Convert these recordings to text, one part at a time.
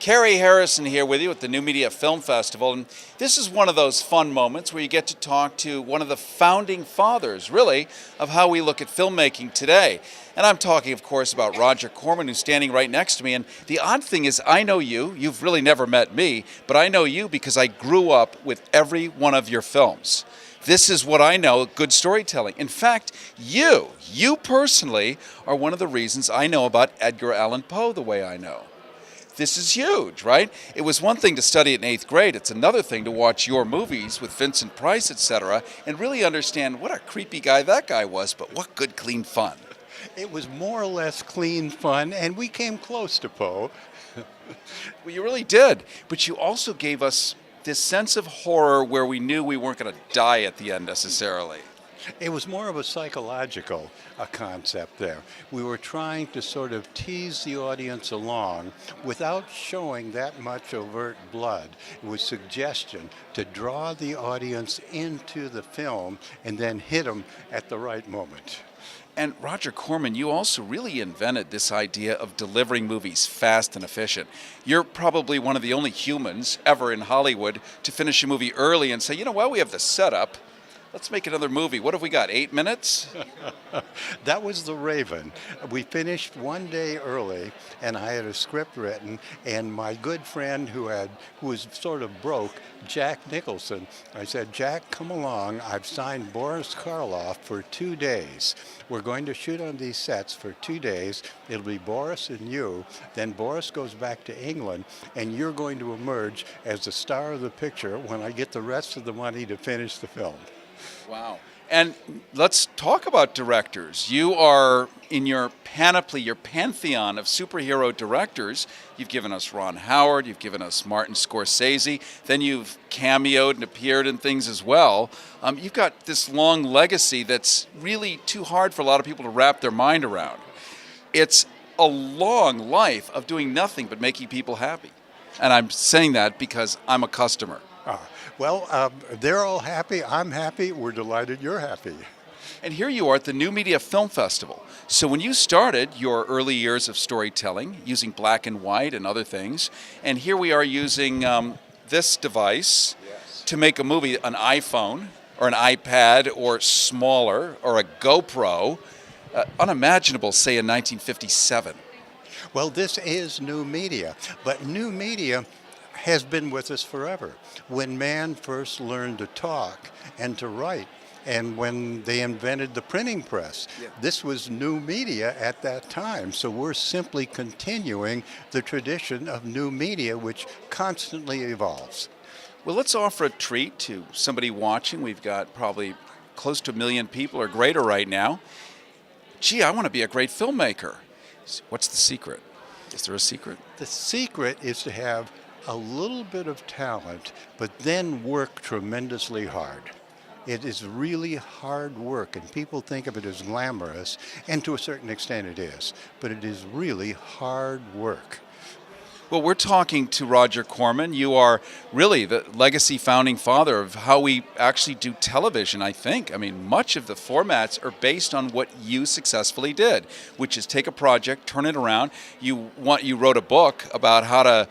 Cary Harrison here with you at the New Media Film Festival, and this is one of those fun moments where you get to talk to one of the founding fathers, really, of how we look at filmmaking today. And I'm talking, of course, about Roger Corman, who's standing right next to me. And the odd thing is, I know you. You've really never met me, but I know you because I grew up with every one of your films. This is what I know, good storytelling. In fact, you personally are one of the reasons I know about Edgar Allan Poe the way I know. This is huge, right? It was one thing to study it in 8th grade. It's another thing to watch your movies with Vincent Price, etc., and really understand what a creepy guy that guy was, but what good, clean fun. It was more or less clean fun, and we came close to Poe. Well, you really did, but you also gave us this sense of horror where we knew we weren't going to die at the end necessarily. It was more of a psychological concept there. We were trying to sort of tease the audience along without showing that much overt blood. It was suggestion to draw the audience into the film and then hit them at the right moment. And Roger Corman, you also really invented this idea of delivering movies fast and efficient. You're probably one of the only humans ever in Hollywood to finish a movie early and say, you know what, we have the setup. Let's make another movie. What have we got, 8 minutes? That was The Raven. We finished one day early, and I had a script written, and my good friend who was sort of broke, Jack Nicholson, I said, Jack, come along. I've signed Boris Karloff for 2 days. We're going to shoot on these sets for 2 days. It'll be Boris and you. Then Boris goes back to England, and you're going to emerge as the star of the picture when I get the rest of the money to finish the film. Wow. And let's talk about directors. You are in your panoply, your pantheon of superhero directors. You've given us Ron Howard, you've given us Martin Scorsese, then you've cameoed and appeared in things as well. You've got this long legacy that's really too hard for a lot of people to wrap their mind around. It's a long life of doing nothing but making people happy. And I'm saying that because I'm a customer. They're all happy. I'm happy. We're delighted you're happy. And here you are at the New Media Film Festival. So when you started your early years of storytelling, using black and white and other things, and here we are using this device to make a movie, an iPhone or an iPad or smaller or a GoPro, unimaginable, say, in 1957. Well, this is new media, but new media has been with us forever. When man first learned to talk and to write, and when they invented the printing press, this was new media at that time. So we're simply continuing the tradition of new media, which constantly evolves. Well, let's offer a treat to somebody watching. We've got probably close to 1 million people or greater right now. Gee, I want to be a great filmmaker. What's the secret? Is there a secret? The secret is to have a little bit of talent, but then work tremendously hard. It is really hard work, and people think of it as glamorous, and to a certain extent it is, but it is really hard work. Well, we're talking to Roger Corman. You are really the legacy founding father of how we actually do television, I think. I mean, much of the formats are based on what you successfully did, which is take a project, turn it around. You wrote a book about how to,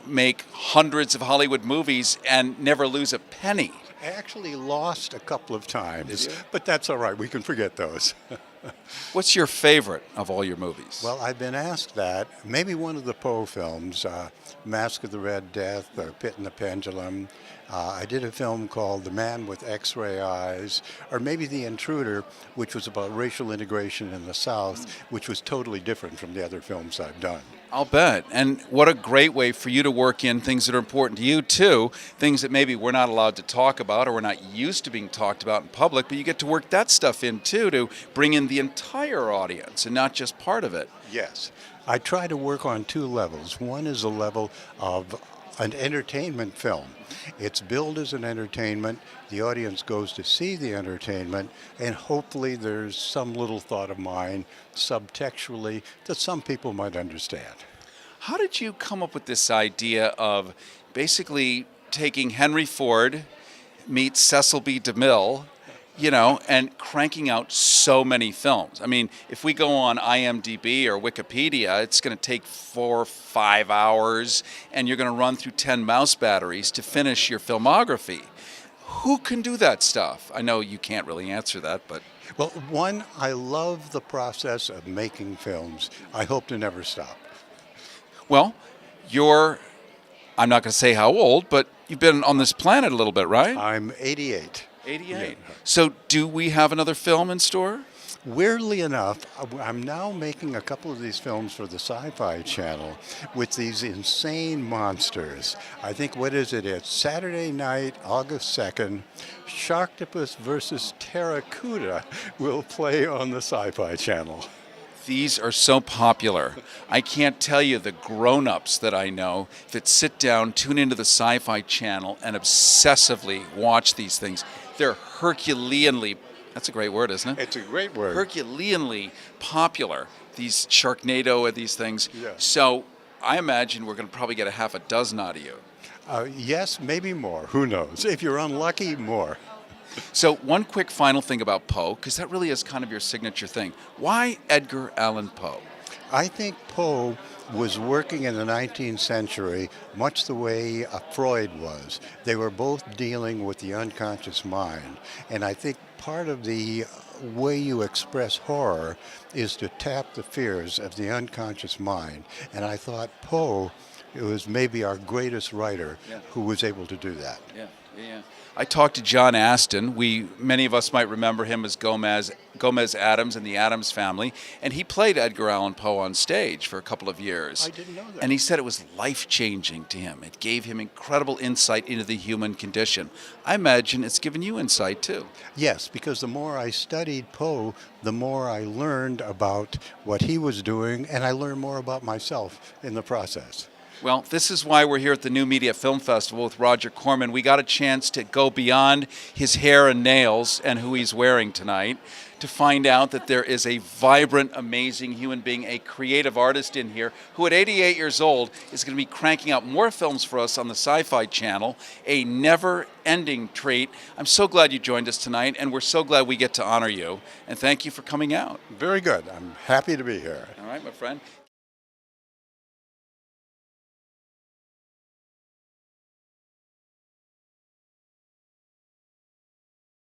make hundreds of Hollywood movies and never lose a penny. I actually lost a couple of times, but that's all right. We can forget those. What's your favorite of all your movies? Well, I've been asked that. Maybe one of the Poe films, Mask of the Red Death, or Pit and the Pendulum. I did a film called The Man with X-Ray Eyes, or maybe The Intruder, which was about racial integration in the South, which was totally different from the other films I've done. I'll bet. And what a great way for you to work in things that are important to you, too. Things that maybe we're not allowed to talk about or we're not used to being talked about in public, but you get to work that stuff in, too, to bring in the entire audience and not just part of it. Yes. I try to work on 2 levels. One is a level of an entertainment film. It's billed as an entertainment. The audience goes to see the entertainment, and hopefully there's some little thought of mine subtextually that some people might understand. How did you come up with this idea of basically taking Henry Ford meets Cecil B. DeMille and cranking out so many films. I mean, if we go on IMDb or Wikipedia, it's going to take 4 or 5 hours, and you're going to run through 10 mouse batteries to finish your filmography. Who can do that stuff? I know you can't really answer that, but... Well, one, I love the process of making films. I hope to never stop. Well, I'm not going to say how old, but you've been on this planet a little bit, right? I'm 88. 88. Yeah. So do we have another film in store? Weirdly enough, I'm now making a couple of these films for the Sci-Fi Channel with these insane monsters. I think, what is it? It's Saturday night, August 2nd. Sharktopus versus Terracuda will play on the Sci-Fi Channel. These are so popular. I can't tell you the grown-ups that I know that sit down, tune into the Sci-Fi Channel, and obsessively watch these things. They're Herculeanly, that's a great word, isn't it? It's a great word. Herculeanly popular, these Sharknado and these things. Yes. So I imagine we're going to probably get a half a dozen out of you. Yes, maybe more. Who knows? If you're unlucky, more. So one quick final thing about Poe, because that really is kind of your signature thing. Why Edgar Allan Poe? I think Poe was working in the 19th century much the way Freud was. They were both dealing with the unconscious mind. And I think part of the way you express horror is to tap the fears of the unconscious mind. And I thought Poe was maybe our greatest writer who was able to do that. Yeah. I talked to John Aston. Many of us might remember him as Gomez Addams in the Addams Family, and he played Edgar Allan Poe on stage for a couple of years. I didn't know that. And he said it was life-changing to him. It gave him incredible insight into the human condition. I imagine it's given you insight too. Yes, because the more I studied Poe, the more I learned about what he was doing, and I learned more about myself in the process. Well, this is why we're here at the New Media Film Festival with Roger Corman. We got a chance to go beyond his hair and nails and who he's wearing tonight to find out that there is a vibrant, amazing human being, a creative artist in here who at 88 years old is going to be cranking out more films for us on the Sci-Fi Channel, a never-ending treat. I'm so glad you joined us tonight, and we're so glad we get to honor you. And thank you for coming out. Very good. I'm happy to be here. All right, my friend.